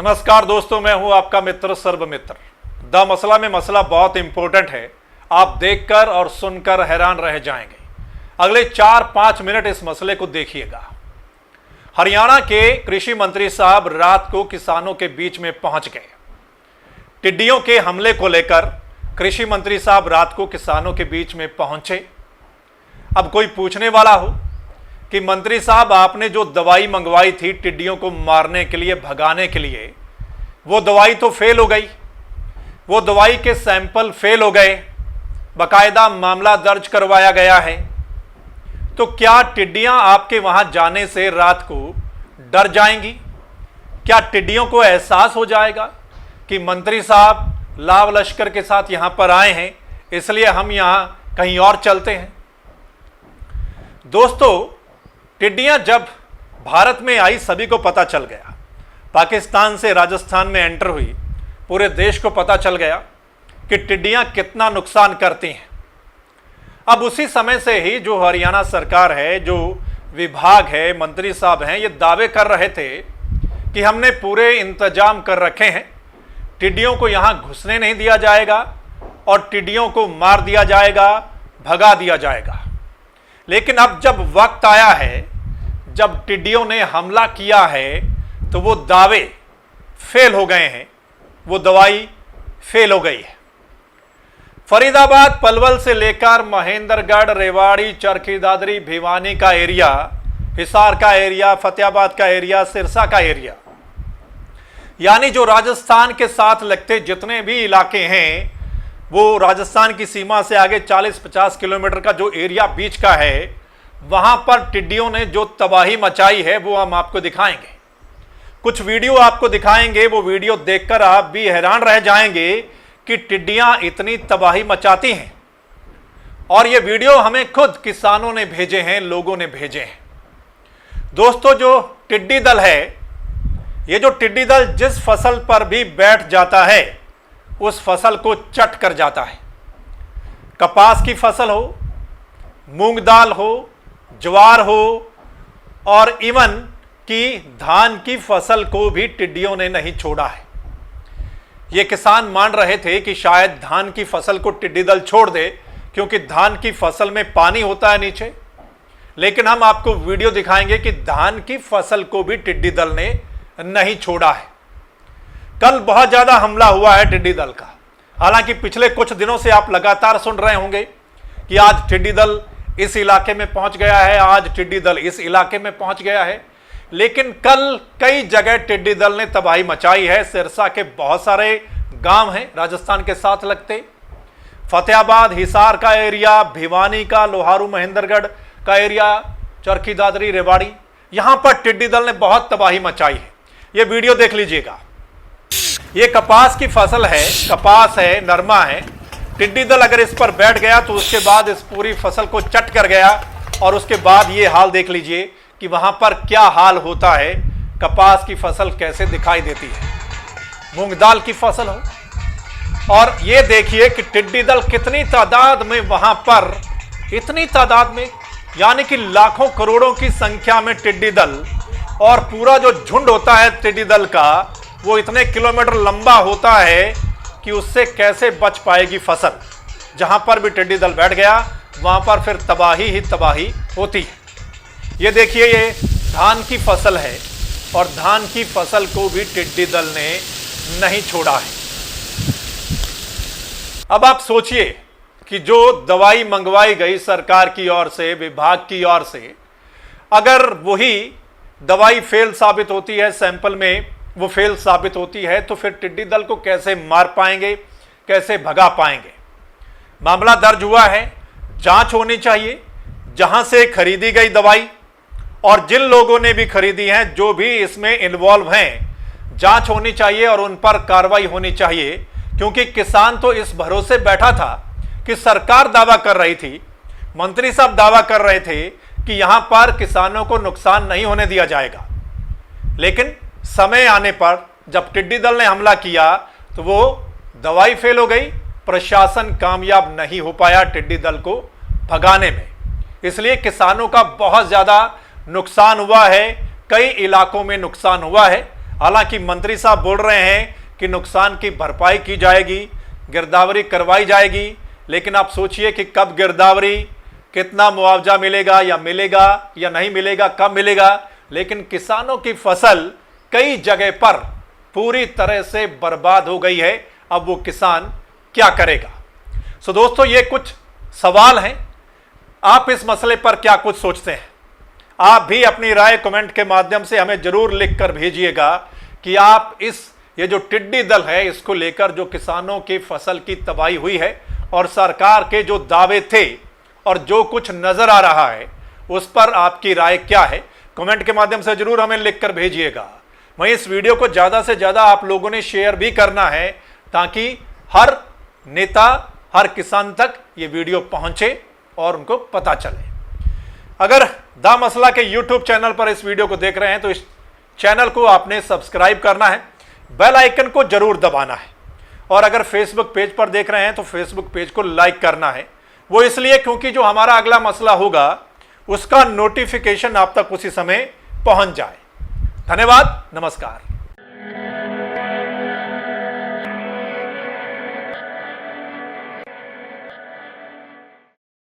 नमस्कार दोस्तों, मैं हूं आपका मित्र सर्वमित्र। द मसला में मसला बहुत इंपॉर्टेंट है। आप देखकर और सुनकर हैरान रह जाएंगे। अगले 4-5 मिनट इस मसले को देखिएगा। हरियाणा के कृषि मंत्री साहब रात को किसानों के बीच में पहुंच गए। टिड्डियों के हमले को लेकर कृषि मंत्री साहब रात को किसानों के बीच में पहुंचे। अब कोई पूछने वाला हो कि मंत्री साहब, आपने जो दवाई मंगवाई थी टिड्डियों को मारने के लिए, भगाने के लिए, वो दवाई तो फेल हो गई। वो दवाई के सैंपल फेल हो गए। बाकायदा मामला दर्ज करवाया गया है। तो क्या टिड्डियां आपके वहां जाने से रात को डर जाएंगी? क्या टिड्डियों को एहसास हो जाएगा कि मंत्री साहब लाव लश्कर के साथ यहां पर आए हैं, इसलिए हम यहां कहीं और चलते हैं? दोस्तों, टिड्डियां जब भारत में आई सभी को पता चल गया। पाकिस्तान से राजस्थान में एंटर हुई, पूरे देश को पता चल गया कि टिड्डियां कितना नुकसान करती हैं। अब उसी समय से ही जो हरियाणा सरकार है, जो विभाग है, मंत्री साहब हैं, ये दावे कर रहे थे कि हमने पूरे इंतजाम कर रखे हैं, टिड्डियों को यहां घुसने नहीं दिया जाएगा और टिड्डियों को मार दिया जाएगा, भगा दिया जाएगा। लेकिन अब जब वक्त आया है, जब टिड्डियों ने हमला किया है, तो वो दावे फेल हो गए हैं, वो दवाई फेल हो गई है। फरीदाबाद, पलवल से लेकर महेंद्रगढ़, रेवाड़ी, चरखी दादरी, भिवानी का एरिया, हिसार का एरिया, फतेहाबाद का एरिया, सिरसा का एरिया, यानी जो राजस्थान के साथ लगते जितने भी इलाके हैं, वो राजस्थान की सीमा से आगे 40-50 किलोमीटर का जो एरिया बीच का है, वहां पर टिड्डियों ने जो तबाही मचाई है वो हम आपको दिखाएंगे। कुछ वीडियो आपको दिखाएंगे। वो वीडियो देखकर आप भी हैरान रह जाएंगे कि टिड्डियां इतनी तबाही मचाती हैं। और ये वीडियो हमें खुद किसानों ने भेजे हैं, लोगों ने भेजे हैं। दोस्तों, जो टिड्डी दल है, ये जो टिड्डी दल जिस फसल पर भी बैठ जाता है उस फसल को चट कर जाता है। कपास की फसल हो, मूंग दाल हो, ज्वार हो, और इवन कि धान की फसल को भी टिड्डियों ने नहीं छोड़ा है। ये किसान मान रहे थे कि शायद धान की फसल को टिड्डी दल छोड़ दे, क्योंकि धान की फसल में पानी होता है नीचे। लेकिन हम आपको वीडियो दिखाएंगे कि धान की फसल को भी टिड्डी दल ने नहीं छोड़ा है। कल बहुत ज्यादा हमला हुआ है टिड्डी दल का। हालांकि पिछले कुछ दिनों से आप लगातार सुन रहे होंगे कि आज टिड्डी दल इस इलाके में पहुंच गया है, आज टिड्डी दल इस इलाके में पहुंच गया है। लेकिन कल कई जगह टिड्डी दल ने तबाही मचाई है। सिरसा के बहुत सारे गांव हैं राजस्थान के साथ लगते, फतेहाबाद, हिसार का एरिया, भिवानी का, लोहारू, महेंद्रगढ़ का एरिया, चरखी दादरी, रेवाड़ी, यहां पर टिड्डी दल ने बहुत तबाही मचाई है। ये वीडियो देख लीजिएगा। ये कपास की फसल है, कपास है, नरमा है। टिड्डी दल अगर इस पर बैठ गया तो उसके बाद इस पूरी फसल को चट कर गया। और उसके बाद ये हाल देख लीजिए कि वहां पर क्या हाल होता है। कपास की फसल कैसे दिखाई देती है, मूंग दाल की फसल हो। और ये देखिए कि टिड्डी दल कितनी तादाद में वहां पर, इतनी तादाद में, यानी कि लाखों करोड़ों की संख्या में टिड्डी दल। और पूरा जो झुंड होता है टिड्डी दल का, वो इतने किलोमीटर लंबा होता है कि उससे कैसे बच पाएगी फसल। जहां पर भी टिड्डी दल बैठ गया वहां पर फिर तबाही ही तबाही होती है। ये देखिए, ये धान की फसल है और धान की फसल को भी टिड्डी दल ने नहीं छोड़ा है। अब आप सोचिए कि जो दवाई मंगवाई गई सरकार की ओर से, विभाग की ओर से, अगर वही दवाई फेल साबित होती है, सैंपल में वो फेल साबित होती है, तो फिर टिड्डी दल को कैसे मार पाएंगे, कैसे भगा पाएंगे? मामला दर्ज हुआ है, जांच होनी चाहिए। जहां से खरीदी गई दवाई और जिन लोगों ने भी खरीदी है, जो भी इसमें इन्वॉल्व हैं, जांच होनी चाहिए और उन पर कार्रवाई होनी चाहिए। क्योंकि किसान तो इस भरोसे बैठा था कि सरकार दावा कर रही थी, मंत्री साहब दावा कर रहे थे कि यहां पर किसानों को नुकसान नहीं होने दिया जाएगा। लेकिन समय आने पर जब टिड्डी दल ने हमला किया तो वो दवाई फेल हो गई। प्रशासन कामयाब नहीं हो पाया टिड्डी दल को भगाने में। इसलिए किसानों का बहुत ज्यादा नुकसान हुआ है, कई इलाकों में नुकसान हुआ है। हालांकि मंत्री साहब बोल रहे हैं कि नुकसान की भरपाई की जाएगी, गिरदावरी करवाई जाएगी, लेकिन आप सोचिए कि कब गिरदावरी, कितना मुआवजा मिलेगा या नहीं मिलेगा, कब मिलेगा। लेकिन किसानों की फसल कई जगह पर पूरी तरह से बर्बाद हो गई है। अब वो किसान क्या करेगा? सो दोस्तों, ये कुछ सवाल हैं। आप इस मसले पर क्या कुछ सोचते हैं? आप भी अपनी राय कमेंट के माध्यम से हमें जरूर लिखकर भेजिएगा कि आप ये जो टिड्डी दल है इसको लेकर जो किसानों की फसल की तबाही हुई है और सरकार के जो दावे थे और जो कुछ नजर आ रहा है उस पर आपकी राय क्या है, कमेंट के माध्यम से जरूर हमें लिखकर भेजिएगा। वहीं इस वीडियो को ज्यादा से ज्यादा आप लोगों ने शेयर भी करना है ताकि हर नेता, हर किसान तक ये वीडियो पहुंचे और उनको पता चले। अगर द मसला के यूट्यूब चैनल पर इस वीडियो को देख रहे हैं तो इस चैनल को आपने सब्सक्राइब करना है, बेल आइकन को जरूर दबाना है। और अगर फेसबुक पेज पर देख रहे हैं तो फेसबुक पेज को लाइक करना है। वो इसलिए क्योंकि जो हमारा अगला मसला होगा उसका नोटिफिकेशन आप तक उसी समय पहुंच जाए। धन्यवाद, नमस्कार।